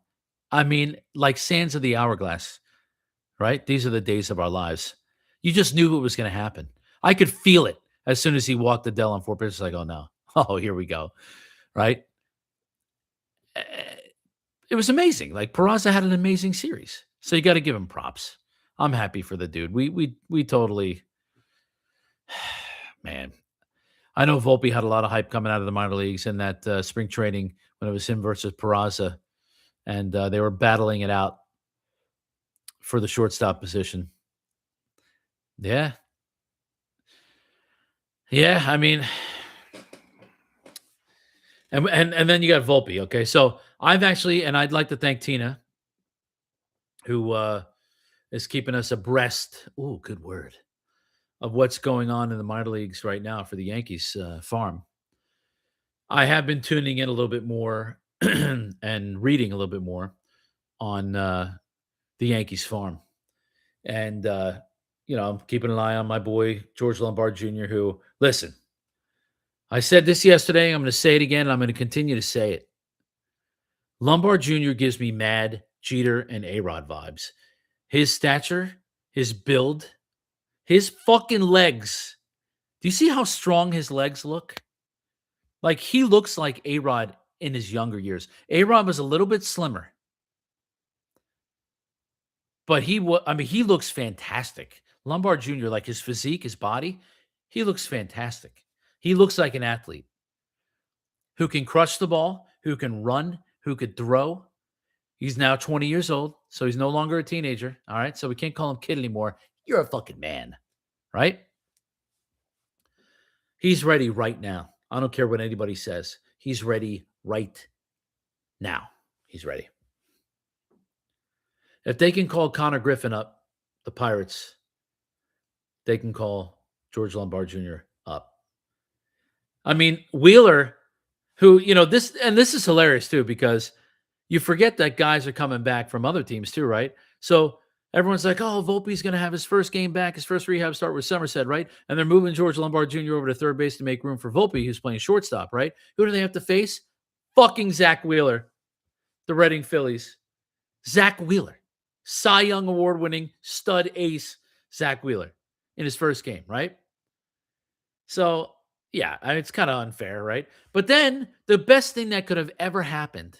I mean, like sands of the hourglass, right? These are the days of our lives. You just knew it was going to happen. I could feel it as soon as he walked Adell on 4 pitches. Like, oh, no. Oh, here we go, right? It was amazing. Like, Peraza had an amazing series. So you got to give him props. I'm happy for the dude. We totally, man. I know Volpe had a lot of hype coming out of the minor leagues in that spring training when it was him versus Peraza, and they were battling it out for the shortstop position. Yeah. Yeah, I mean, and then you got Volpe, okay? So I've actually, and I'd like to thank Tina, who is keeping us abreast, ooh, good word, of what's going on in the minor leagues right now for the Yankees farm. I have been tuning in a little bit more and reading a little bit more on the Yankees farm. And, I'm keeping an eye on my boy, George Lombard Jr., who, listen, I said this yesterday. I'm going to say it again. And I'm going to continue to say it. Lombard Jr. gives me mad Jeter and A-Rod vibes. His stature, his build, his fucking legs. Do you see how strong his legs look? Like, he looks like A-Rod in his younger years. A-Rod was a little bit slimmer. But he looks fantastic. Lombard Jr., like his physique, his body, he looks fantastic. He looks like an athlete who can crush the ball, who can run, who could throw. He's now 20 years old, so he's no longer a teenager. All right, so we can't call him kid anymore. You're a fucking man, right? He's ready right now. I don't care what anybody says. He's ready right now. He's ready. If they can call Connor Griffin up, the Pirates, they can call George Lombard Jr. up. I mean, Wheeler who, this is hilarious too, because you forget that guys are coming back from other teams too, right? So everyone's like, oh, Volpe's going to have his first game back, his first rehab start with Somerset, right? And they're moving George Lombard Jr. over to third base to make room for Volpe, who's playing shortstop, right? Who do they have to face? Fucking Zach Wheeler, the Reading Phillies. Zach Wheeler, Cy Young Award winning stud ace Zach Wheeler in his first game, right? So, yeah, it's kind of unfair, right? But then the best thing that could have ever happened.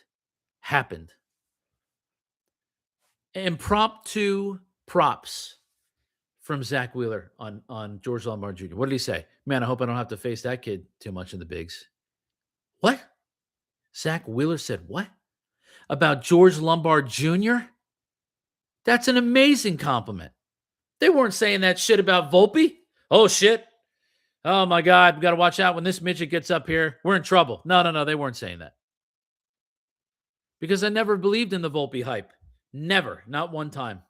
Impromptu props from Zach Wheeler on George Lombard Jr. What did he say? Man, I hope I don't have to face that kid too much in the bigs. What? Zach Wheeler said what? About George Lombard Jr.? That's an amazing compliment. They weren't saying that shit about Volpe. Oh, shit. Oh, my God. We got to watch out when this midget gets up here. We're in trouble. No. They weren't saying that. Because I never believed in the Volpe hype. Never. Not one time.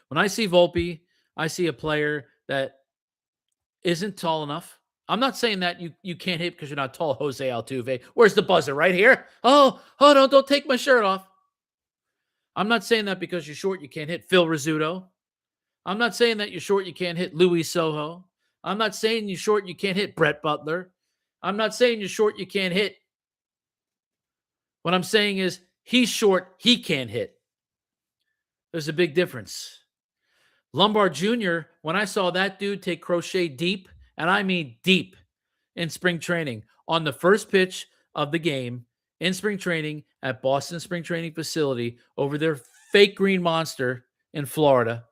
When I see Volpe, I see a player that isn't tall enough. I'm not saying that you can't hit because you're not tall, Jose Altuve. Where's the buzzer? Right here? Oh, no, don't take my shirt off. I'm not saying that because you're short, you can't hit Phil Rizzuto. I'm not saying that you're short, you can't hit Louis Soho. I'm not saying you're short, you can't hit Brett Butler. I'm not saying you're short, you can't hit. What I'm saying is he's short, he can't hit. There's a big difference. Lombard Jr., when I saw that dude take Crochet deep, and I mean deep, in spring training, on the first pitch of the game, in spring training at Boston Spring Training Facility over their fake green monster in Florida,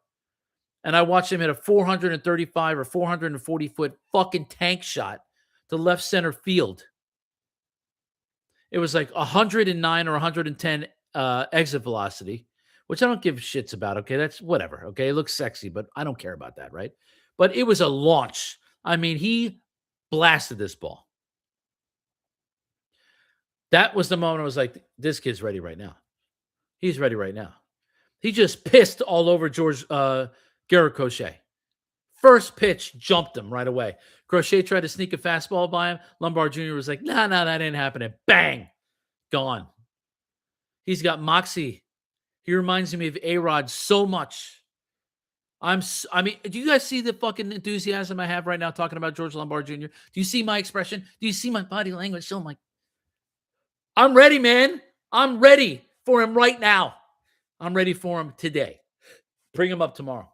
and I watched him hit a 435 or 440 foot fucking tank shot to left center field. It was like 109 or 110 exit velocity, which I don't give shits about. Okay, that's whatever. Okay, it looks sexy, but I don't care about that, right? But it was a launch. I mean, he blasted this ball. That was the moment I was like, this kid's ready right now. He's ready right now. He just pissed all over Garrett Crochet. First pitch jumped him right away. Crochet tried to sneak a fastball by him. Lombard Jr. was like, nah, that didn't happen. And bang, gone. He's got moxie. He reminds me of A-Rod so much. I mean, do you guys see the fucking enthusiasm I have right now talking about George Lombard Jr.? Do you see my expression? Do you see my body language? So I'm ready, man. I'm ready for him right now. I'm ready for him today. Bring him up tomorrow.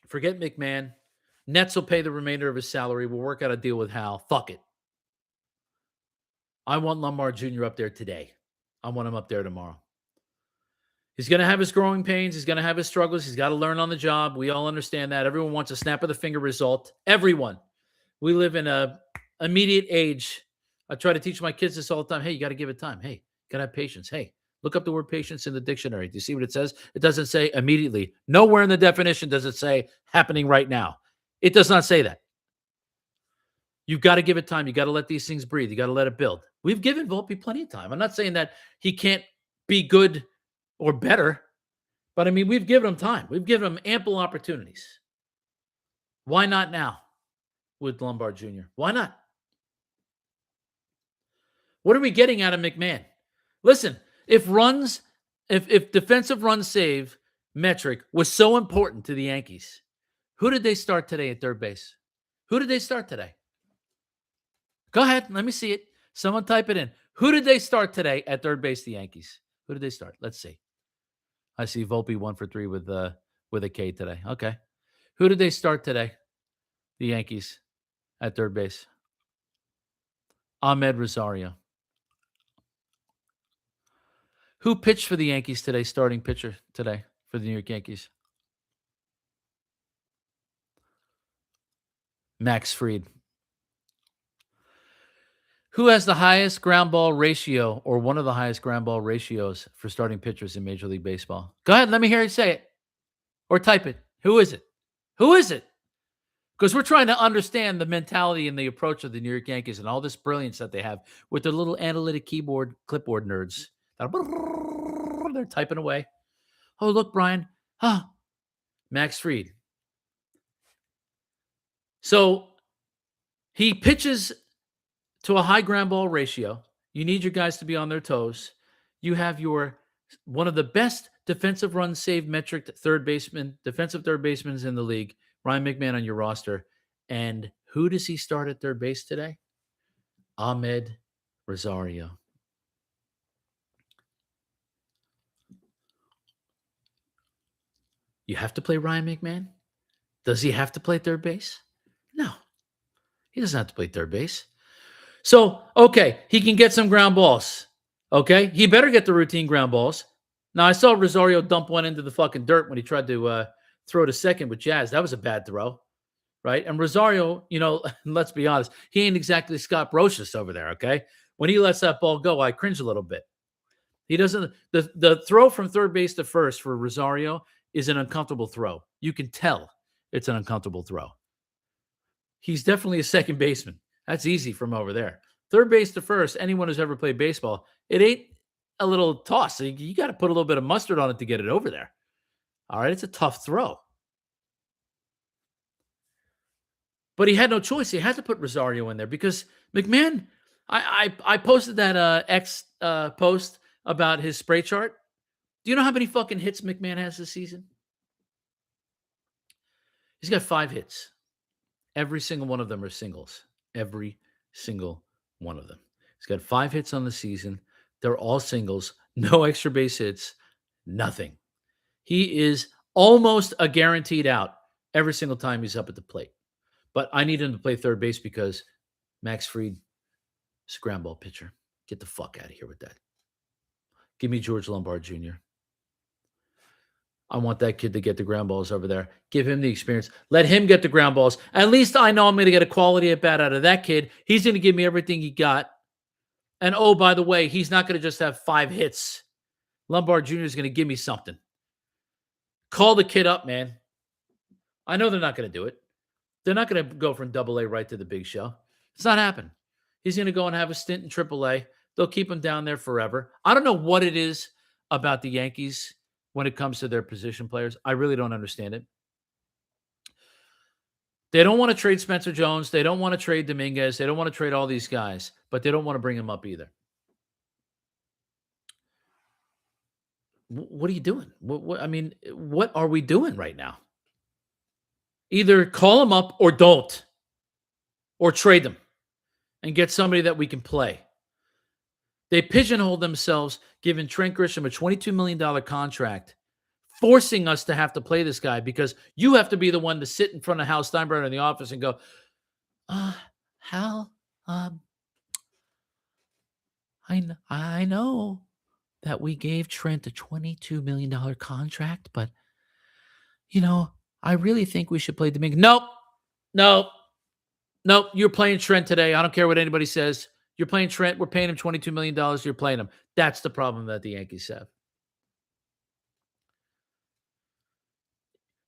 Forget McMahon. Nets will pay the remainder of his salary. We'll work out a deal with Hal. Fuck it. I want Lombard Jr. up there today. I want him up there tomorrow. He's going to have his growing pains. He's going to have his struggles. He's got to learn on the job. We all understand that. Everyone wants a snap of the finger result. Everyone. We live in a immediate age. I try to teach my kids this all the time. Hey, you got to give it time. Hey, got to have patience. Hey, look up the word patience in the dictionary. Do you see what it says? It doesn't say immediately. Nowhere in the definition does it say happening right now. It does not say that. You've got to give it time. You got to let these things breathe. You got to let it build. We've given Volpe plenty of time. I'm not saying that he can't be good or better, but I mean, we've given him time. We've given him ample opportunities. Why not now with Lombard Jr.? Why not? What are we getting out of McMahon? Listen, if defensive run save metric was so important to the Yankees, who did they start today at third base? Who did they start today? Go ahead. Let me see it. Someone type it in. Who did they start today at third base, the Yankees? Who did they start? Let's see. I see Volpe 1 for 3 with a K today. Okay. Who did they start today? The Yankees at third base. Ahmed Rosario. Who pitched for the Yankees today, starting pitcher today for the New York Yankees? Max Fried. Who has the highest ground ball ratio or one of the highest ground ball ratios for starting pitchers in Major League Baseball? Go ahead. Let me hear you say it or type it. Who is it? Who is it? Because we're trying to understand the mentality and the approach of the New York Yankees and all this brilliance that they have with their little analytic clipboard nerds. They're typing away. Oh, look, Brian. Max Fried. So he pitches to a high ground ball ratio. You need your guys to be on their toes. You have your one of the best defensive run save metric defensive third baseman in the league, Ryan McMahon on your roster. And who does he start at third base today? Ahmed Rosario. You have to play Ryan McMahon? Does he have to play third base? No, he doesn't have to play third base. So, okay, he can get some ground balls. Okay, he better get the routine ground balls. Now, I saw Rosario dump one into the fucking dirt when he tried to throw to second with Jazz. That was a bad throw, right? And Rosario, let's be honest, he ain't exactly Scott Brocious over there, okay? When he lets that ball go, I cringe a little bit. He doesn't the throw from third base to first for Rosario is an uncomfortable throw. You can tell it's an uncomfortable throw. He's definitely a second baseman. That's easy from over there. Third base to first, anyone who's ever played baseball, it ain't a little toss. So you got to put a little bit of mustard on it to get it over there. All right, it's a tough throw. But he had no choice. He had to put Rosario in there because McMahon, I posted that X post about his spray chart. Do you know how many fucking hits McMahon has this season? He's got 5 hits. Every single one of them are singles. Every single one of them. He's got 5 hits on the season. They're all singles. No extra base hits. Nothing. He is almost a guaranteed out every single time he's up at the plate. But I need him to play third base because Max Fried is a ground ball pitcher. Get the fuck out of here with that. Give me George Lombard Jr. I want that kid to get the ground balls over there. Give him the experience. Let him get the ground balls. At least I know I'm going to get a quality at bat out of that kid. He's going to give me everything he got. And oh, by the way, he's not going to just have 5 hits. Lombard Jr. is going to give me something. Call the kid up, man. I know they're not going to do it. They're not going to go from AA right to the big show. It's not happening. He's going to go and have a stint in AAA. They'll keep him down there forever. I don't know what it is about the Yankees when it comes to their position players. I really don't understand it. They don't want to trade Spencer Jones. They don't want to trade Dominguez. They don't want to trade all these guys, but they don't want to bring him up either. What are you doing? What are we doing right now? Either call him up or don't, or trade them and get somebody that we can play. They pigeonholed themselves, giving Trent Grisham a $22 million contract, forcing us to have to play this guy because you have to be the one to sit in front of Hal Steinbrenner in the office and go, Hal, I know that we gave Trent a $22 million contract, but, I really think we should play Dominguez. Nope. You're playing Trent today. I don't care what anybody says. You're playing Trent. We're paying him $22 million. You're playing him. That's the problem that the Yankees have.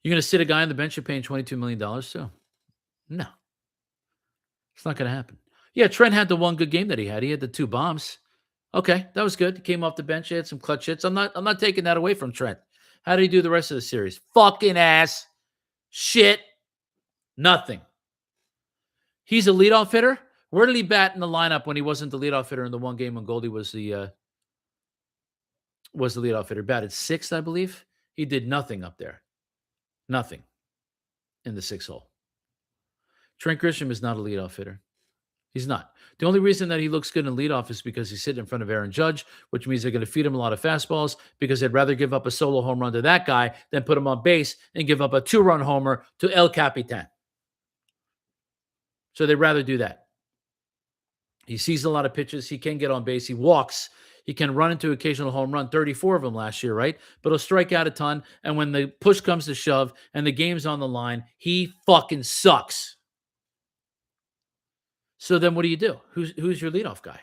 You're going to sit a guy on the bench you're paying $22 million to? No. It's not going to happen. Yeah, Trent had the one good game that he had. He had the 2 bombs. Okay, that was good. He came off the bench. He had some clutch hits. I'm not taking that away from Trent. How did he do the rest of the series? Fucking ass. Shit. Nothing. He's a leadoff hitter. Where did he bat in the lineup when he wasn't the leadoff hitter in the one game when Goldie was the leadoff hitter? Batted 6th, I believe. He did nothing up there. Nothing in the 6 hole. Trent Grisham is not a leadoff hitter. He's not. The only reason that he looks good in leadoff is because he's sitting in front of Aaron Judge, which means they're going to feed him a lot of fastballs because they'd rather give up a solo home run to that guy than put him on base and give up a 2-run homer to El Capitan. So they'd rather do that. He sees a lot of pitches. He can get on base. He walks. He can run into occasional home run, 34 of them last year, right? But he'll strike out a ton. And when the push comes to shove and the game's on the line, he fucking sucks. So then what do you do? Who's your leadoff guy?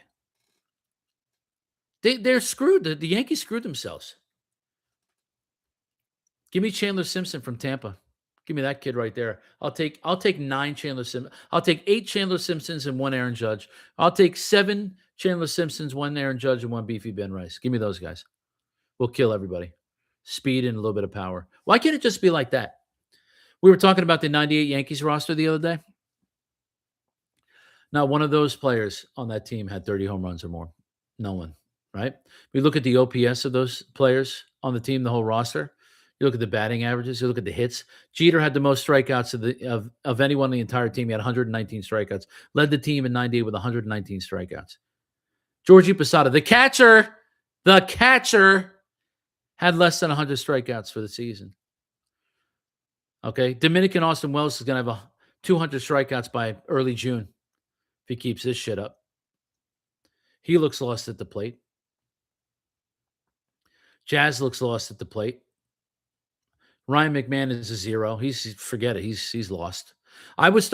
They're screwed. The Yankees screwed themselves. Give me Chandler Simpson from Tampa. Give me that kid right there. I'll take 9 Chandler Simpsons. I'll take 8 Chandler Simpsons and 1 Aaron Judge. I'll take 7 Chandler Simpsons, 1 Aaron Judge, and 1 beefy Ben Rice. Give me those guys. We'll kill everybody. Speed and a little bit of power. Why can't it just be like that? We were talking about the 98 Yankees roster the other day. Not one of those players on that team had 30 home runs or more. No one, right? We look at the OPS of those players on the team, the whole roster. You look at the batting averages, you look at the hits. Jeter had the most strikeouts of anyone on the entire team. He had 119 strikeouts. Led the team in 98 with 119 strikeouts. Georgie Posada, the catcher had less than 100 strikeouts for the season. Okay, Dominican Austin Wells is going to have 200 strikeouts by early June if he keeps this shit up. He looks lost at the plate. Jazz looks lost at the plate. Ryan McMahon is a zero. Forget it. He's lost. I would start